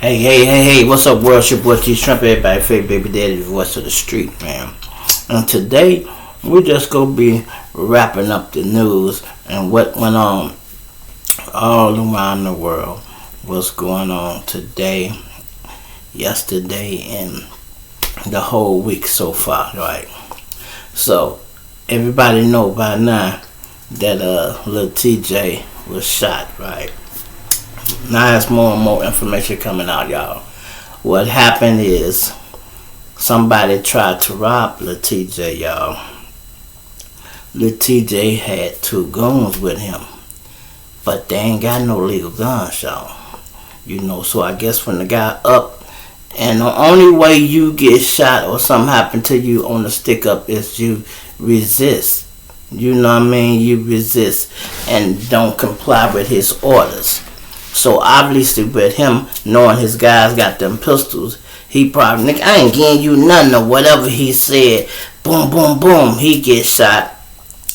Hey, what's up, world? It's your boy T Shrimp, everybody, favorite baby daddy, the voice of the street, man. And today, we just gonna be wrapping up the news and what went on all around the world. What's going on today, yesterday, and the whole week so far, right? So, everybody know by now that little TJ was shot, right? Now there's more and more information coming out, y'all. What happened is somebody tried to rob Lil TJ, y'all. Lil TJ had two goons with him, but they ain't got no legal guns, y'all. So I guess when the guy up, and the only way you get shot or something happen to you on the stick up is you resist. You know what I mean? You resist and don't comply with his orders. So obviously with him knowing his guys got them pistols, he probably, nigga, I ain't getting you nothing or whatever he said. Boom, boom, boom, he gets shot.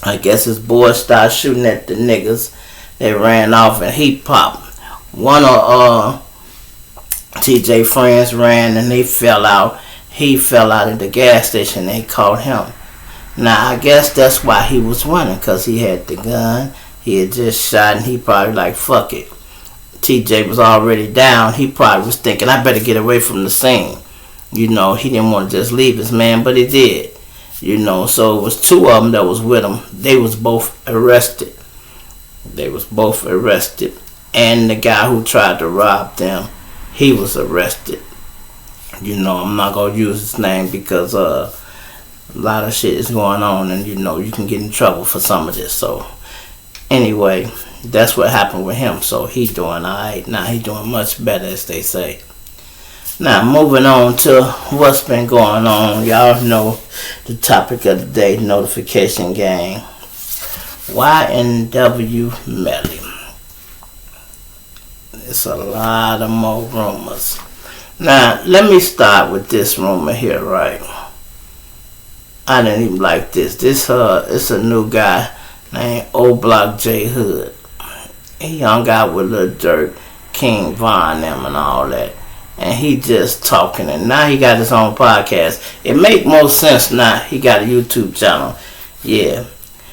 I guess his boys started shooting at the niggas. They ran off and he popped. One of TJ friends ran and they fell out. He fell out at the gas station. They caught him. Now I guess that's why he was running, because he had the gun. He had just shot and he probably like, fuck it. TJ was already down. He probably was thinking, I better get away from the scene. He didn't want to just leave his man, but he did. So it was two of them that was with him. They was both arrested. And the guy who tried to rob them, he was arrested. I'm not going to use his name because a lot of shit is going on and, you can get in trouble for some of this. So, anyway, that's what happened with him. So he doing alright. Now he doing much better, as they say. Now moving on to what's been going on. Y'all know the topic of the day, notification gang. YNW Melly. It's a lot of more rumors. Now let me start with this rumor here, right? I didn't even like this. It's a new guy named Old Block J Hood. He hung out with Lil Durk, King Von them and all that. And he just talking, and now he got his own podcast. It make more sense now. He got a YouTube channel. Yeah.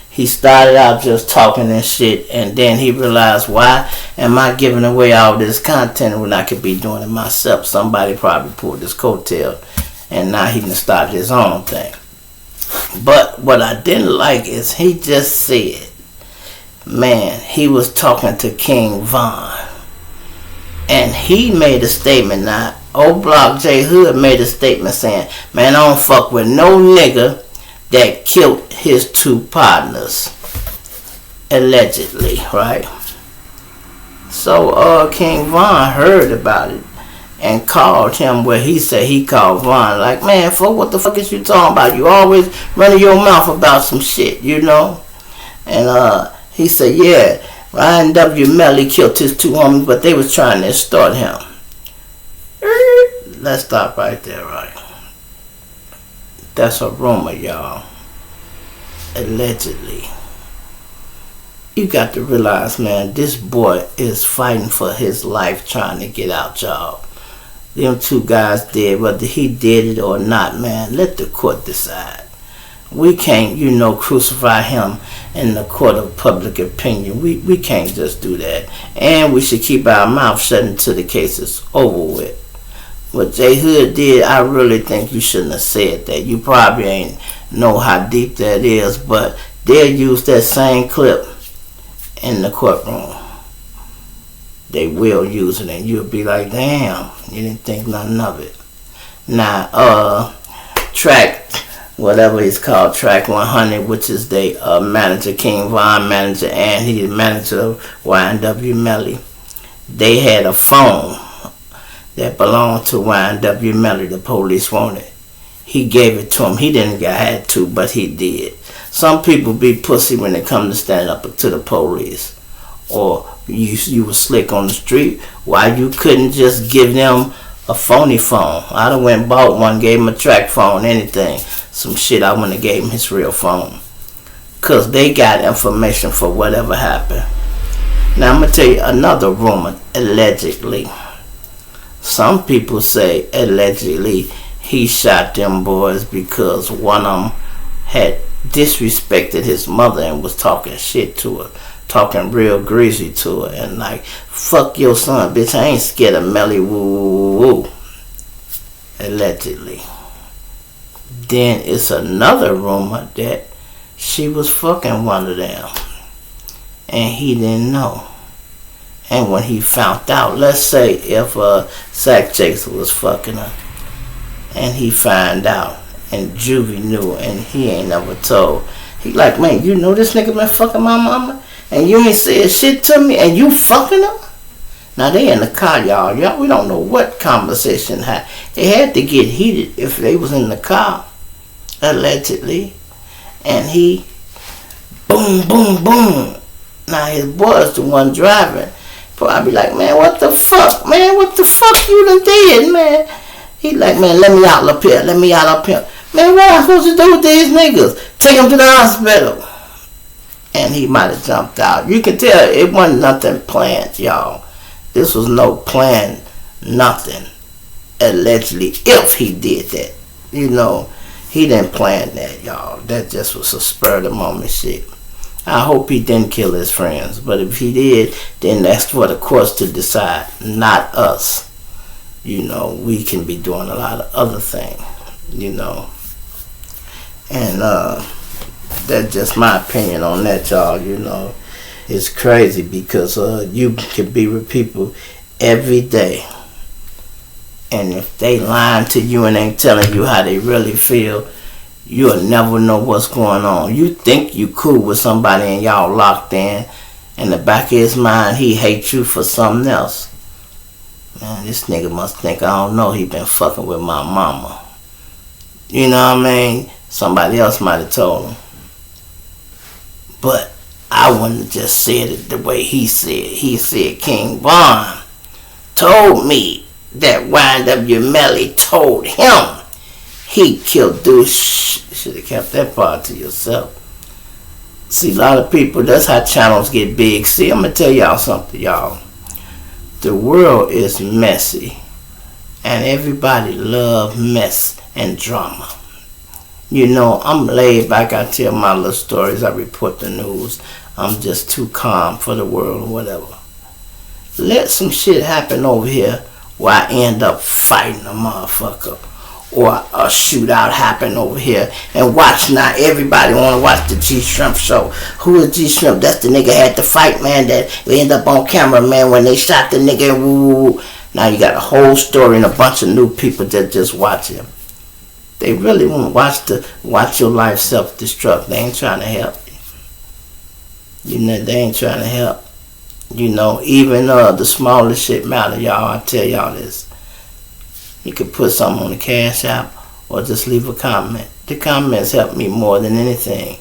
He started out just talking and shit, and then he realized, why am I giving away all this content when I could be doing it myself? Somebody probably pulled his coattail, and now he can start his own thing. But what I didn't like is he just said, man, he was talking to King Von. And he made a statement. Now, Old Block J Hood made a statement saying, man, I don't fuck with no nigga that killed his two partners. Allegedly, right? So, King Von heard about it and called him where he said he called Von. Like, man, fuck, what the fuck is you talking about? You always running your mouth about some shit, And, he said, yeah, YNW Melly killed his two homies, but they was trying to extort him. Let's stop right there, right? That's a rumor, y'all. Allegedly. You got to realize, man, this boy is fighting for his life trying to get out, y'all. Them two guys did, whether he did it or not, man, let the court decide. We can't, crucify him in the court of public opinion. We can't just do that. And we should keep our mouth shut until the case is over with. What J Hood did, I really think you shouldn't have said that. You probably ain't know how deep that is, but they'll use that same clip in the courtroom. They will use it, and you'll be like, damn, you didn't think nothing of it. Now, whatever he's called, Track 100, which is the manager, King Von manager, and he's manager of YNW Melly. They had a phone that belonged to YNW Melly. The police wanted. He gave it to him. He didn't have to, but he did. Some people be pussy when they come to stand up to the police. Or you was slick on the street. Why you couldn't just give them a phony phone? I done went and bought one, gave him a track phone, anything. Some shit, I wouldn't have gave him his real phone. Because they got information for whatever happened. Now I'm going to tell you another rumor, allegedly. some people say allegedly he shot them boys because one of them had disrespected his mother and was talking shit to her, talking real greasy to her, and like, fuck your son, bitch, I ain't scared of Melly, woo, woo, woo, woo. Allegedly. Then it's another rumor that she was fucking one of them, and he didn't know. And when he found out, let's say if Sack Chaser was fucking her, and he found out, and Juvie knew, and he ain't never told. He like, man, you know this nigga been fucking my mama, and you ain't said shit to me, and you fucking her? Now they in the car, y'all. We don't know what conversation had. It had to get heated if they was in the car, allegedly. And he, boom, boom, boom. Now his boy's the one driving. Probably like, man, what the fuck, man? What the fuck you done did, man? He like, man, let me out up here. Let me out up here. Man, what am I supposed to do with these niggas? Take them to the hospital. And he might have jumped out. You can tell it wasn't nothing planned, y'all. This was no plan, nothing. Allegedly, if he did that. You know, he didn't plan that, y'all. That just was a spur of the moment shit. I hope he didn't kill his friends. But if he did, then that's for the courts to decide, not us. You know, we can be doing a lot of other things, you know. And that's just my opinion on that, y'all, you know. It's crazy because you can be with people every day. And if they lying to you and ain't telling you how they really feel, you'll never know what's going on. You think you cool with somebody and y'all locked in. In the back of his mind, he hates you for something else. Man, this nigga must think, I don't know, he been fucking with my mama. You know what I mean? Somebody else might have told him. But I wouldn't have just said it the way he said. He said King Von told me that YW Melly told him he killed dude. Should have kept that part to yourself. See, a lot of people, that's how channels get big. See, I'm going to tell y'all something, y'all. The world is messy. And everybody love mess and drama. You know, I'm laid back. I tell my little stories. I report the news. I'm just too calm for the world or whatever. Let some shit happen over here where I end up fighting a motherfucker. Or a shootout happen over here. And watch now. Everybody want to watch the G-Shrimp show. Who is G-Shrimp? That's the nigga had to fight, man. That we end up on camera, man, when they shot the nigga. Woo, woo, woo. Now you got a whole story and a bunch of new people that just watch him. They really want to watch your life self-destruct. They ain't trying to help you. You know, they ain't trying to help. You know, even the smallest shit matter, y'all. I tell y'all this. You can put something on the Cash App or just leave a comment. The comments help me more than anything.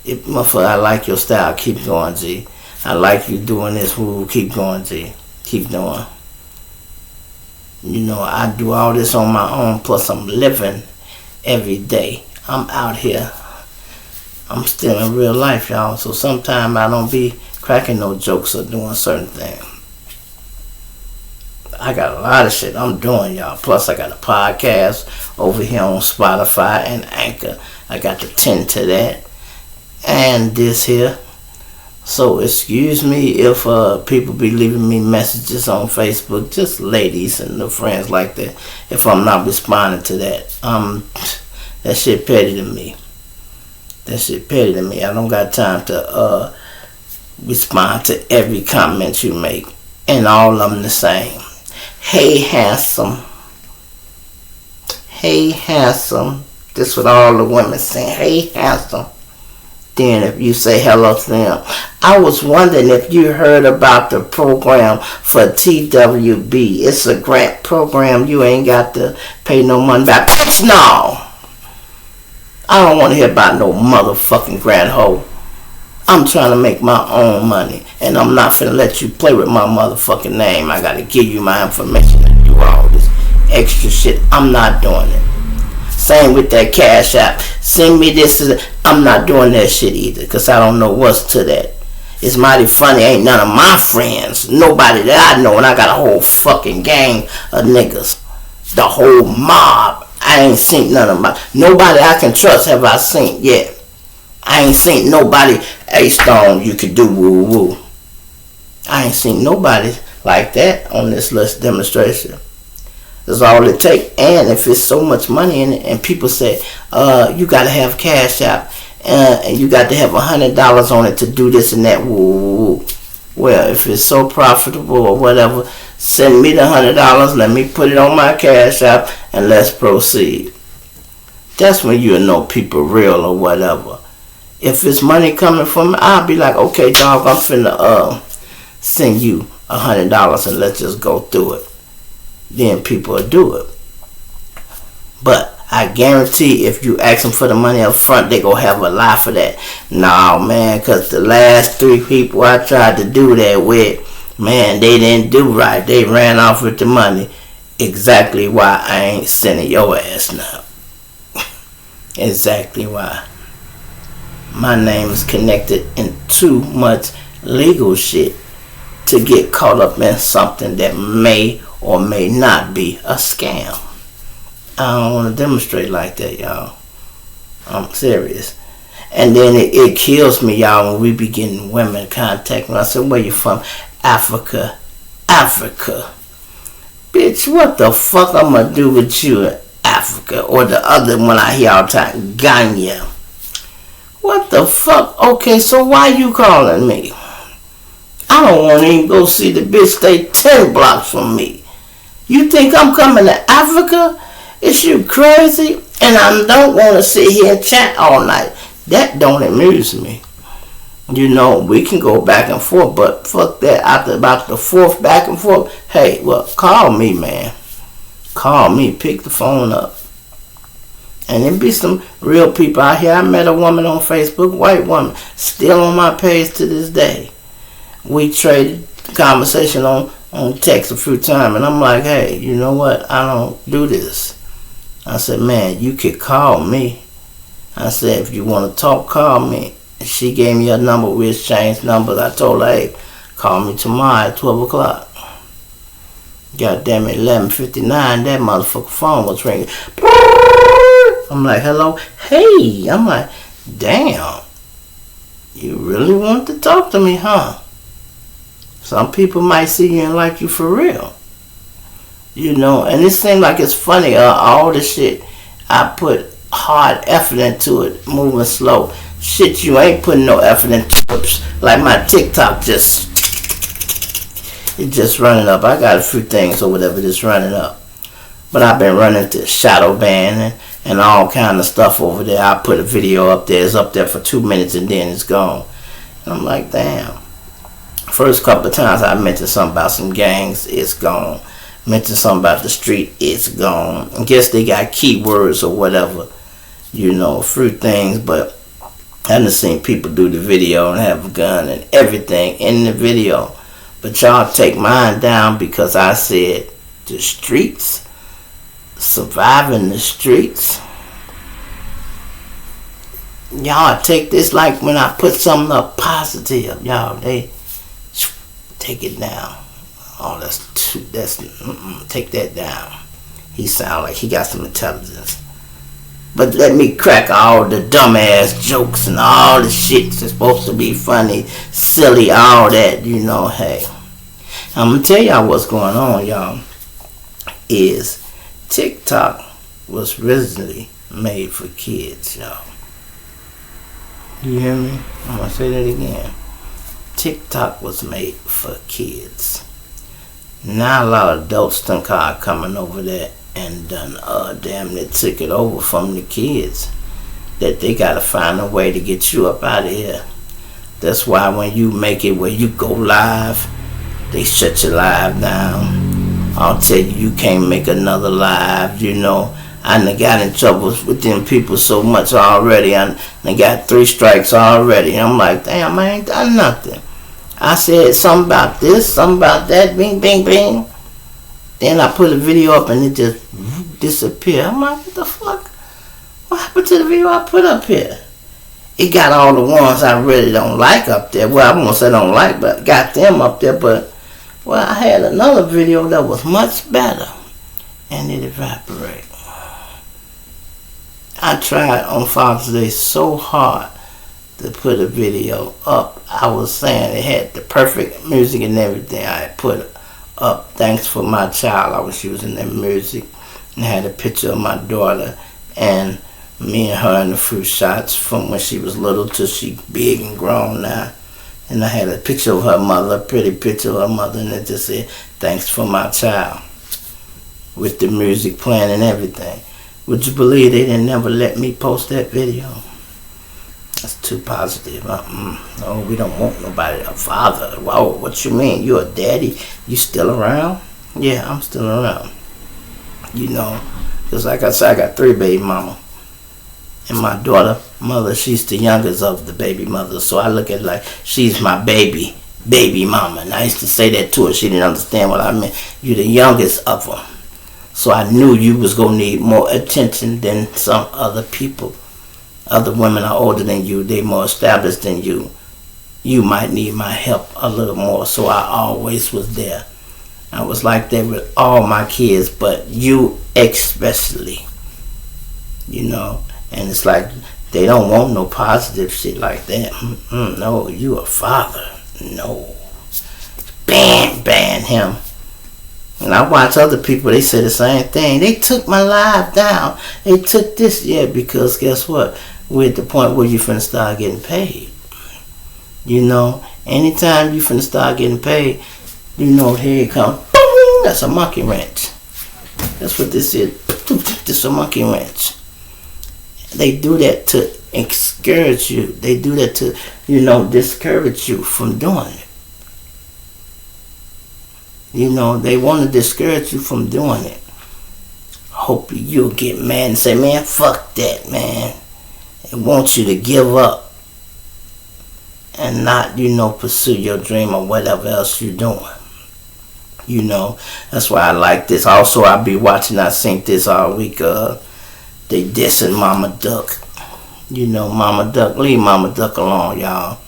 If motherfucker, I like your style, keep going, G. I like you doing this, woo, keep going, G. Keep doing. You know, I do all this on my own, plus I'm living every day. I'm out here. I'm still in real life, y'all. So sometimes I don't be cracking no jokes or doing certain things. I got a lot of shit I'm doing, y'all. Plus I got a podcast over here on Spotify and Anchor. I got to tend to that. And this here. So excuse me if people be leaving me messages on Facebook, just ladies and the friends like that, if I'm not responding to that. That shit petty to me. That shit petty to me. I don't got time to respond to every comment you make. And all of them the same. Hey, handsome. Hey, handsome. This what all the women saying. Hey, handsome. Then if you say hello to them. I was wondering if you heard about the program for TWB. It's a grant program. You ain't got to pay no money back. Bitch, no. I don't want to hear about no motherfucking grant hoe. I'm trying to make my own money. And I'm not finna let you play with my motherfucking name. I gotta give you my information and do all this extra shit. I'm not doing it. Same with that Cash App. Send me this. I'm not doing that shit either. Because I don't know what's to that. It's mighty funny. Ain't none of my friends, nobody that I know, and I got a whole fucking gang of niggas. The whole mob. I ain't seen none of my... Nobody I can trust have I seen yet. I ain't seen nobody, hey Stone, you could do woo-woo. I ain't seen nobody like that on this list demonstration. That's all it takes. And if it's so much money in it, and people say, you got to have Cash App, and you got to have $100 on it to do this and that, woo. Well, if it's so profitable or whatever, send me the $100, let me put it on my Cash App, and let's proceed. That's when you'll know people real or whatever. If it's money coming from me, I'll be like, okay, dog, I'm finna send you $100 and let's just go through it. Then people will do it. But I guarantee if you ask them for the money up front, they gonna have a lie for that. Nah, man, because the last 3 people I tried to do that with, man, they didn't do right. They ran off with the money. Exactly why I ain't sending your ass now. Exactly why. My name is connected in too much legal shit to get caught up in something that may or may not be a scam. I don't want to demonstrate like that, y'all. I'm serious. And then it kills me, y'all, when we be getting women contacting me. I said, where you from? Africa. Africa. Bitch, what the fuck I'm going to do with you in Africa? Or the other one I hear all the time, Ghana. What the fuck? Okay, so why you calling me? I don't want to even go see the bitch stay 10 blocks from me. You think I'm coming to Africa? Is you crazy? And I don't want to sit here and chat all night. That don't amuse me. You know, we can go back and forth, but fuck that. After about the 4th back and forth, hey, well, call me, man. Call me. Pick the phone up. And there be some real people out here. I met a woman on Facebook, white woman, still on my page to this day. We traded conversation on text a few times, and I'm like, hey, you know what? I don't do this. I said, man, you could call me. I said, if you want to talk, call me. And she gave me a number. We exchanged numbers. I told her, hey, call me tomorrow at 12 o'clock. God damn it, 11:59, that motherfucker phone was ringing. I'm like, hello? Hey. I'm like, damn. You really want to talk to me, huh? Some people might see you and like you for real. You know, and it seems like it's funny, all the shit I put hard effort into it, moving slow. Shit, you ain't putting no effort into it. Like my TikTok it's just running up. I got a few things or whatever just running up. But I've been running to shadow ban and all kind of stuff over there. I put a video up there. It's up there for 2 minutes and then it's gone. And I'm like, damn. First couple of times I mentioned something about some gangs, it's gone. Mentioned something about the street, it's gone. I guess they got keywords or whatever, you know, few things, but I done seen people do the video and have a gun and everything in the video. But y'all take mine down because I said the streets, surviving the streets. Y'all take this like when I put something up positive, y'all, they take it down. Oh, take that down. He sound like he got some intelligence. But let me crack all the dumbass jokes and all the shit that's supposed to be funny, silly, all that, you know, hey. I'm going to tell y'all what's going on, y'all, is TikTok was originally made for kids, y'all. You hear me? I'm going to say that again. TikTok was made for kids. Now a lot of adults think are coming over there and done damn near took it over from the kids. That they gotta find a way to get you up out of here. That's why when you make it where you go live, they shut your live down. I'll tell you, you can't make another live, you know. I done got in trouble with them people so much already. I done got 3 strikes already. I'm like, damn, I ain't done nothing. I said something about this, something about that, bing, bing, bing. Then I put a video up and it just disappeared. I'm like, what the fuck? What happened to the video I put up here? it got all the ones I really don't like up there. Well, I won't say don't like, but got them up there. But, well, I had another video that was much better, and it evaporated. I tried on Father's Day so hard to put a video up. I was saying it had the perfect music and everything I had put up. Thanks for my child. I was using that music and had a picture of my daughter and me and her in the fruit shots from when she was little till she big and grown now. And I had a picture of her mother, a pretty picture of her mother, and it just said, thanks for my child, with the music playing and everything. Would you believe they didn't never let me post that video? That's too positive. No, we don't want nobody, a father. Whoa, what you mean? You a daddy? You still around? Yeah, I'm still around. You know, because like I said, I got 3 baby mamas. And my daughter, mother, she's the youngest of the baby mothers. So I look at it like she's my baby mama. And I used to say that to her. She didn't understand what I meant. You're the youngest of them. So I knew you was going to need more attention than some other people. Other women are older than you. They're more established than you. You might need my help a little more. So I always was there. I was like that with all my kids, but you especially. You know. And it's like they don't want no positive shit like that. No, you a father. No. Ban him. And I watch other people, they say the same thing. They took my life down. They took this, yeah, because guess what? We're at the point where you finna start getting paid. You know, anytime you finna start getting paid, you know, here it comes. Boom! That's a monkey wrench. That's what this is. This is a monkey wrench. They do that to discourage you. They do that to, you know, discourage you from doing it. You know, they want to discourage you from doing it. Hope you'll get mad and say, man, fuck that, man. They want you to give up and not, you know, pursue your dream or whatever else you're doing. You know, that's why I like this. Also, I be watching, I seen this all week, they dissing Mama Duck. You know, Mama Duck, leave Mama Duck alone, y'all.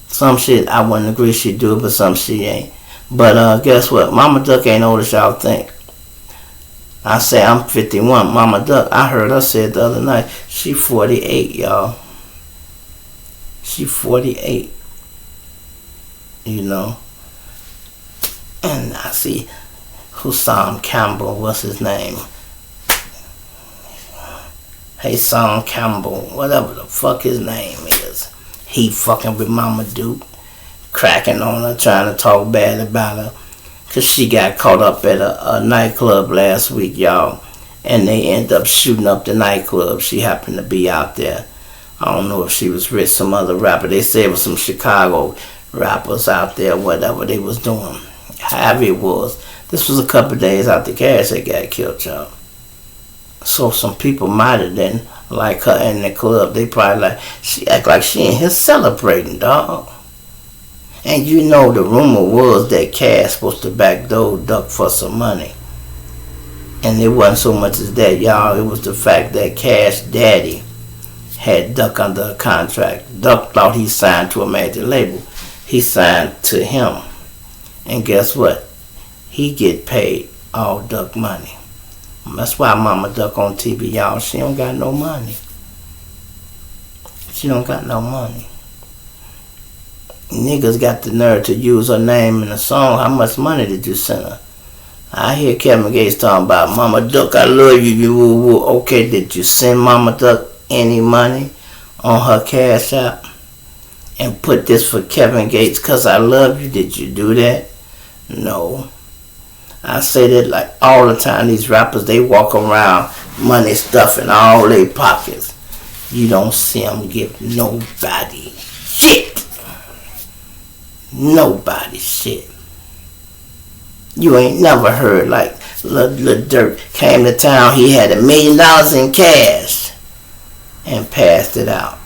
Some shit I wouldn't agree she do, but some she ain't. But guess what? Mama Duck ain't old as y'all think. I say I'm 51. Mama Duck, I heard her say it the other night. She 48, y'all. She 48. You know. And I see Hussam Campbell, what's his name? Hussam Campbell, whatever the fuck his name is. He fucking with Mama Duke, cracking on her, trying to talk bad about her. Because she got caught up at a nightclub last week, y'all. And they ended up shooting up the nightclub. She happened to be out there. I don't know if she was with some other rapper. They said it was some Chicago rappers out there, whatever they was doing. However it was. This was a couple of days after Cash had got killed, y'all. So some people might have been like her in the club. They probably like, she act like she in here celebrating, dog. And you know the rumor was that Cash supposed to backdoor Duck for some money. And it wasn't so much as that, y'all. It was the fact that Cash daddy had Duck under a contract. Duck thought he signed to a major label. He signed to him. And guess what? He get paid all Duck money. That's why Mama Duck on TV, y'all. She don't got no money. She don't got no money. Niggas got the nerve to use her name in a song. How much money did you send her? I hear Kevin Gates talking about Mama Duck, I love you. You okay, did you send Mama Duck any money on her Cash App? And put this for Kevin Gates, 'cause I love you. Did you do that? No. I say that like all the time. These rappers, they walk around money stuff in all their pockets. You don't see them give nobody shit. Nobody shit. You ain't never heard like Lil Durk came to town. He had $1 million in cash and passed it out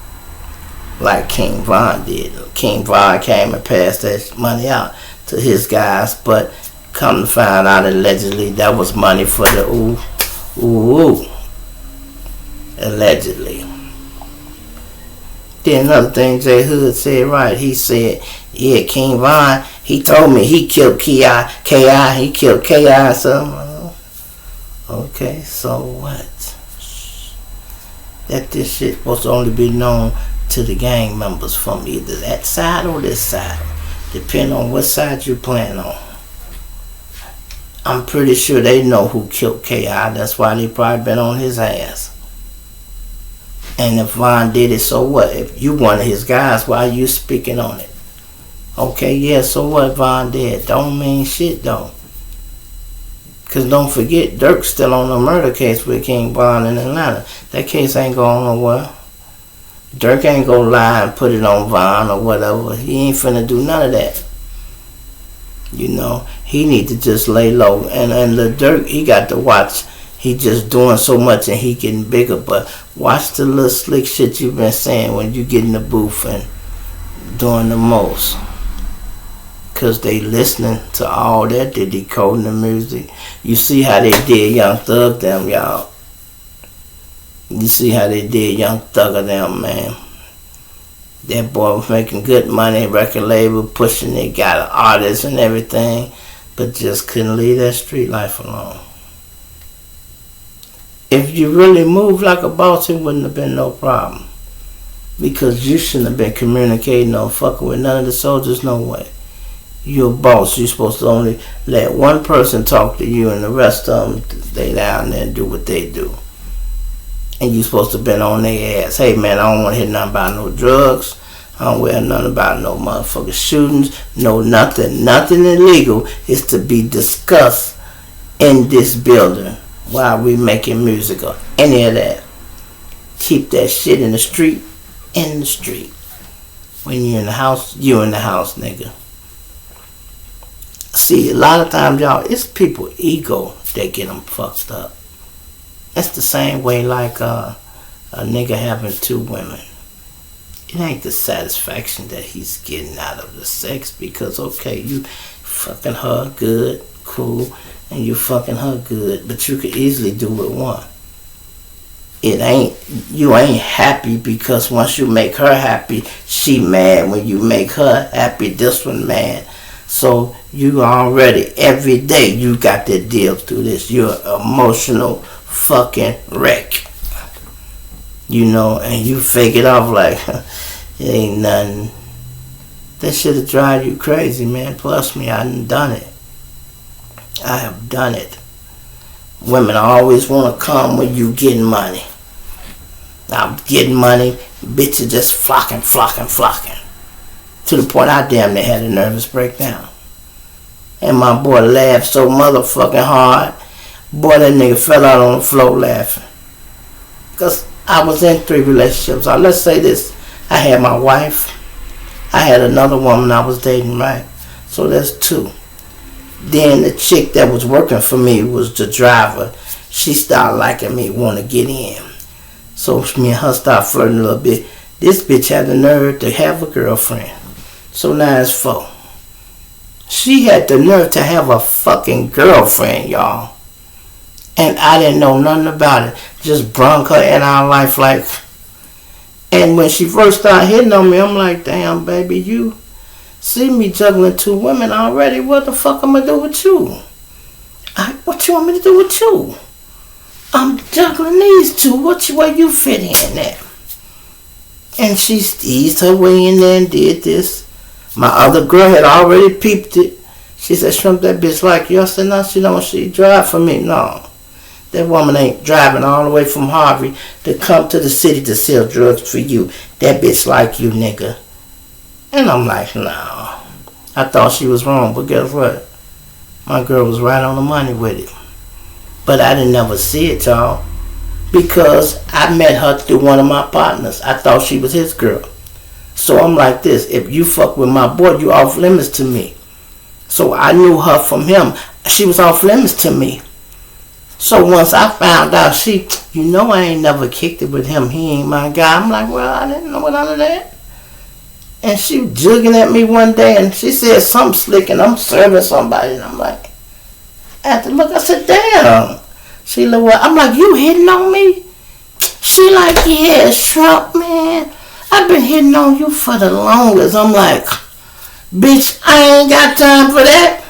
like King Von did. King Von came and passed that money out to his guys, but come to find out, allegedly, that was money for the ooh. Allegedly. Then another thing J Hood said right. He said, yeah, King Von, he told me he killed K.I. He killed K.I. So, okay, so what? That this shit supposed to only be known to the gang members from either that side or this side. Depending on what side you plan on. I'm pretty sure they know who killed K.I. That's why they probably been on his ass. And if Von did it, so what? If you one of his guys, why are you speaking on it? Okay, yeah, so what Von did? Don't mean shit, though. Because don't forget, Dirk's still on the murder case with King Von in Atlanta. That case ain't going nowhere. Dirk ain't gonna lie and put it on Von or whatever. He ain't finna do none of that. You know, he need to just lay low. And the Dirk, he got to watch. He just doing so much and he getting bigger. But watch the little slick shit you been saying when you get in the booth and doing the most. Because they listening to all that. They decoding the music. You see how they did Young Thug them, y'all. You see how they did Young Thug of them, man. That boy was making good money, record label, pushing it, got an artist and everything, but just couldn't leave that street life alone. If you really moved like a boss, it wouldn't have been no problem. Because you shouldn't have been communicating or fucking with none of the soldiers, no way. You're a boss. You're supposed to only let one person talk to you and the rest of them, they down there and do what they do. And you supposed to have been on their ass. Hey, man, I don't want to hear nothing about no drugs. I don't hear nothing about no motherfucking shootings. No nothing. Nothing illegal is to be discussed in this building while we making music or any of that. Keep that shit in the street, in the street. When you're in the house, you in the house, nigga. See, a lot of times, y'all, it's people ego that get them fucked up. That's the same way like a nigga having two women. It ain't the satisfaction that he's getting out of the sex because, okay, you fucking her good, cool, and you fucking her good, but you could easily do it one. You ain't happy because once you make her happy, she mad. When you make her happy, this one mad. So you already, every day, you got to deal through this. You're an emotional fucking wreck. You know, and you fake it off like, it ain't nothing. That shit'll drive you crazy, man. Plus me, I done it. I have done it. Women always want to come when you getting money. I'm getting money, bitches just flocking. To the point I damn near had a nervous breakdown. And my boy laughed so motherfucking hard. Boy, that nigga fell out on the floor laughing. Because I was in 3 relationships. Let's say this. I had my wife. I had another woman I was dating, right? So that's 2. Then the chick that was working for me was the driver. She started liking me, want to get in. So me and her started flirting a little bit. This bitch had the nerve to have a girlfriend. So now it's 4. She had the nerve to have a fucking girlfriend, y'all. And I didn't know nothing about it. Just brung her in our life like... And when she first started hitting on me, I'm like, damn, baby, you see me juggling 2 women already. What the fuck am I do with you? What you want me to do with you? I'm juggling these 2. Where you fit in there? And she eased her way in there and did this. My other girl had already peeped it. She said, Shrimp, that bitch like you. I said, no, she don't. She drive for me. No. That woman ain't driving all the way from Harvey to come to the city to sell drugs for you. That bitch like you, nigga. And I'm like, no. I thought she was wrong, but guess what? My girl was right on the money with it. But I didn't never see it, y'all. Because I met her through one of my partners. I thought she was his girl. So I'm like this. If you fuck with my boy, you off limits to me. So I knew her from him. She was off limits to me. So once I found out you know I ain't never kicked it with him. He ain't my guy. I'm like, well, I didn't know none of that. And she was jugging at me one day and she said something slick and I'm serving somebody. And I'm like, I had to look. I said, damn. She looked, I'm like, you hitting on me? She like, yeah, Trump, man. I've been hitting on you for the longest. I'm like, bitch, I ain't got time for that.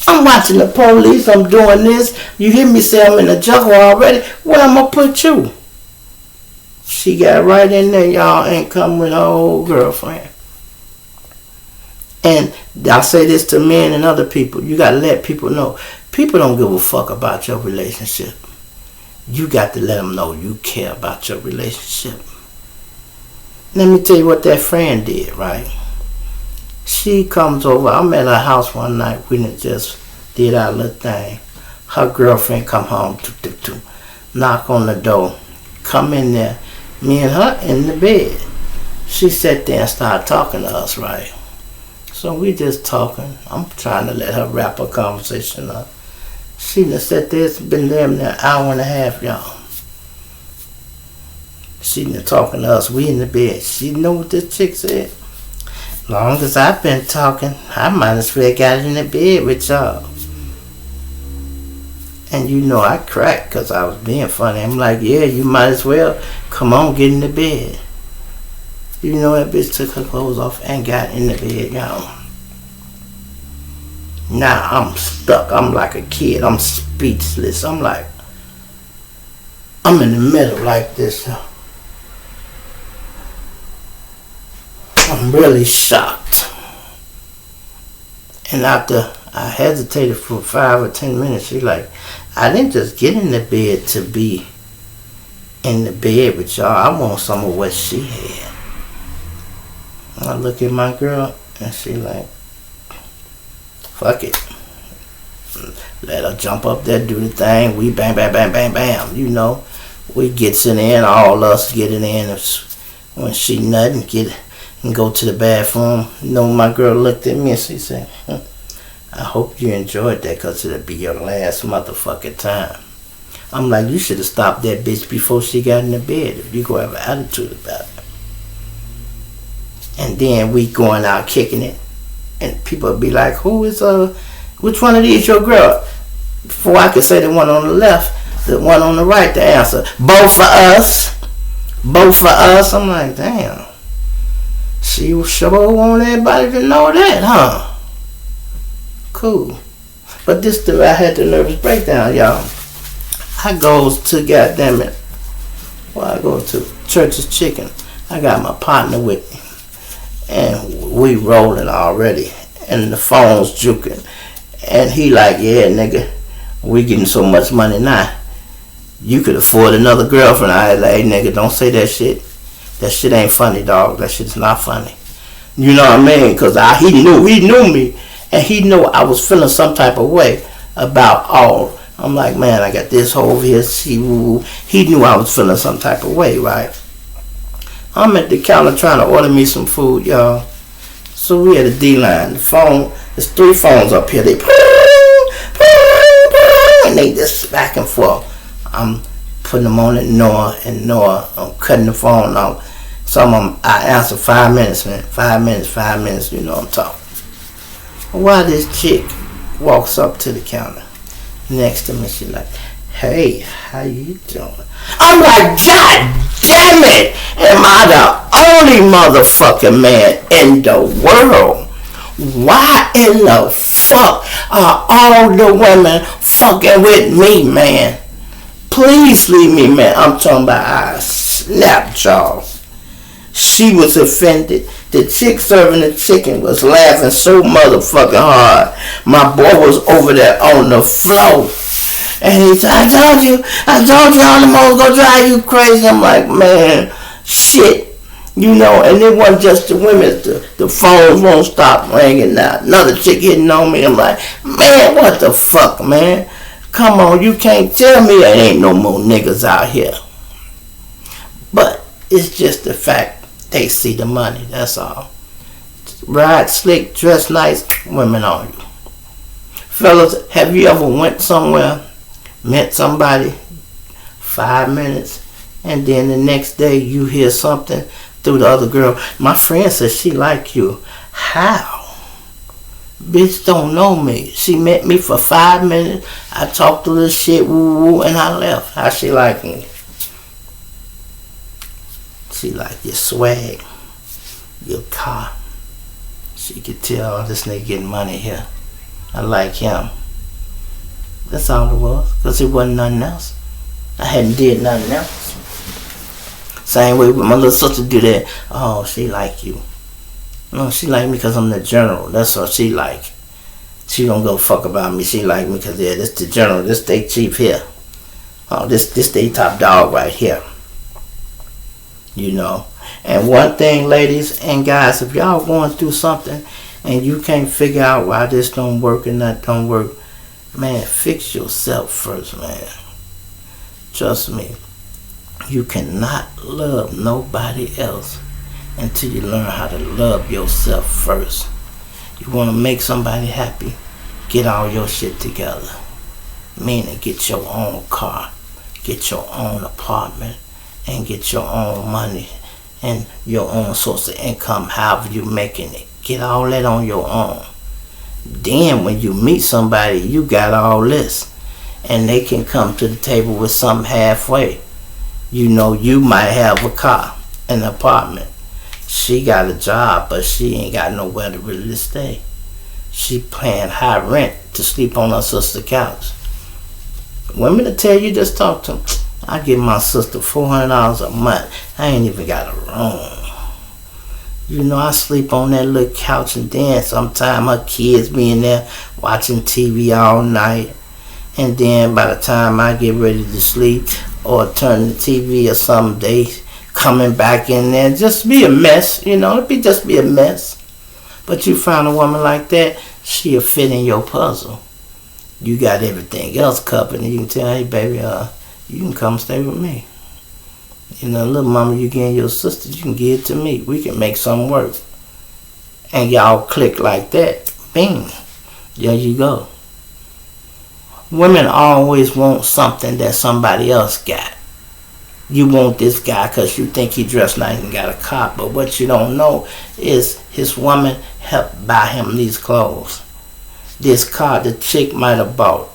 I'm watching the police. I'm doing this. You hear me say I'm in the jungle already. Where I'm going to put you? She got right in there, y'all, and come with her old girlfriend. And I say this to men and other people. You got to let people know. People don't give a fuck about your relationship. You got to let them know you care about your relationship. Let me tell you what that friend did, right? She comes over. I'm at her house one night. We just did our little thing. Her girlfriend come home, knock on the door, come in there. Me and her in the bed. She sat there and started talking to us, right? So we just talking. I'm trying to let her wrap her conversation up. She done sat there. It's been there an hour and a half, y'all. She been talking to us. We in the bed. She know what this chick said. Long as I've been talking, I might as well got in the bed with y'all. And you know I cracked because I was being funny. I'm like, yeah, you might as well. Come on, get in the bed. You know that bitch took her clothes off and got in the bed, y'all. Now I'm stuck. I'm like a kid. I'm speechless. I'm like, I'm in the middle like this. I'm really shocked. And after I hesitated for 5 or 10 minutes, she's like, I didn't just get in the bed to be in the bed with y'all. I want some of what she had. I look at my girl and she like, fuck it. Let her jump up there, do the thing. We bam, bam, bam, bam, bam. You know, we gets it in. All us get it in. When she nut and get and go to the bathroom. You know, my girl looked at me and she said, I hope you enjoyed that because it'll be your last motherfucking time. I'm like, you should have stopped that bitch before she got in the bed if you gonna have an attitude about it. And then we going out kicking it. And people be like, which one of these your girl? Before I could say the one on the left, the one on the right, the answer. Both for us. Both for us. I'm like, damn. She sure want everybody to know that, huh? Cool. But this I had the nervous breakdown, y'all. I goes to goddamn it. Well, I go to Church's Chicken. I got my partner with me. And we rolling already. And the phone's juking. And he like, yeah, nigga, we getting so much money now. You could afford another girlfriend. I like, hey, nigga, don't say that shit. That shit ain't funny, dog. That shit's not funny. You know what I mean? Because he knew me. And he knew I was feeling some type of way about all. I'm like, man, I got this over here. He knew I was feeling some type of way, right? I'm at the counter trying to order me some food, y'all. So we had a D-line. The phone, there's 3 phones up here. They and they just back and forth. I'm putting them on at Noah, I'm cutting the phone off. Some of them, I answer 5 minutes, man. 5 minutes, you know what I'm talking. Why this chick walks up to the counter next to me, she like, hey, how you doing? I'm like, God damn it! Am I the only motherfucking man in the world? Why in the fuck are all the women fucking with me, man? Please leave me, man. I'm talking about I snapped y'all. She was offended. The chick serving the chicken was laughing so motherfucking hard. My boy was over there on the floor. And he said, I told you all the most gonna drive you crazy. I'm like, man, shit. You know, and it wasn't just the women. The phones won't stop ringing now. Another chick hitting on me. I'm like, man, what the fuck, man? Come on, you can't tell me there ain't no more niggas out here. But it's just the fact they see the money, that's all. Ride slick, dress nice, women on you. Fellas, have you ever went somewhere, met somebody, 5 minutes, and then the next day you hear something through the other girl? My friend says she like you. How? Bitch don't know me. She met me for 5 minutes. I talked a little shit, woo woo, and I left. How she like me? She like your swag, your car. She could tell, oh, this nigga getting money here. I like him. That's all it was, because it wasn't nothing else. I hadn't did nothing else. Same way with my little sister do that. Oh, she like you. No, she like me because I'm the general. That's what she like. She don't go fuck about me. She like me because, yeah, this the general. This they chief here. Oh, this they top dog right here. You know. And one thing, ladies and guys, if y'all going through something and you can't figure out why this don't work and that don't work, man, fix yourself first, man. Trust me. You cannot love nobody else until you learn how to love yourself first. You want to make somebody happy, get all your shit together. Meaning get your own car, get your own apartment, and get your own money and your own source of income, however you making it. Get all that on your own. Then when you meet somebody, you got all this. And they can come to the table with something halfway. You know, you might have a car, an apartment. She got a job, but she ain't got nowhere to really stay. She paying high rent to sleep on her sister's couch. Women to tell you, just talk to them. I give my sister $400 a month. I ain't even got a room. You know, I sleep on that little couch, and then sometime her kids be in there watching TV all night. And then by the time I get ready to sleep or turn the TV or something, they coming back in there. Just be a mess, you know. Just be a mess. But you find a woman like that, she'll fit in your puzzle. You got everything else covered, and you can tell, hey, baby, you can come stay with me. You know, little mama you getting your sister, you can give it to me. We can make something work. And y'all click like that. Bing. There you go. Women always want something that somebody else got. You want this guy because you think he dressed nice and got a car. But what you don't know is his woman helped buy him these clothes. This car the chick might have bought.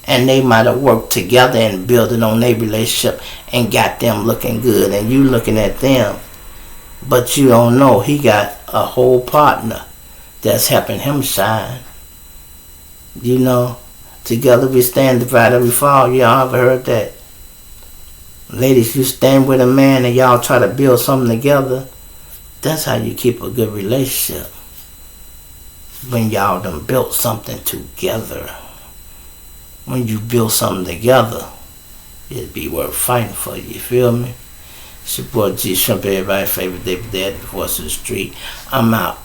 And they might have worked together and building on their relationship and got them looking good. And you looking at them. But you don't know he got a whole partner that's helping him shine. You know, together we stand, divided we fall. Y'all ever heard that? Ladies, you stand with a man and y'all try to build something together. That's how you keep a good relationship. When y'all done built something together. When you build something together, it'd be worth fighting for you. You feel me? It's your boy G Shrimp, everybody's favorite day, the voice of the street. I'm out.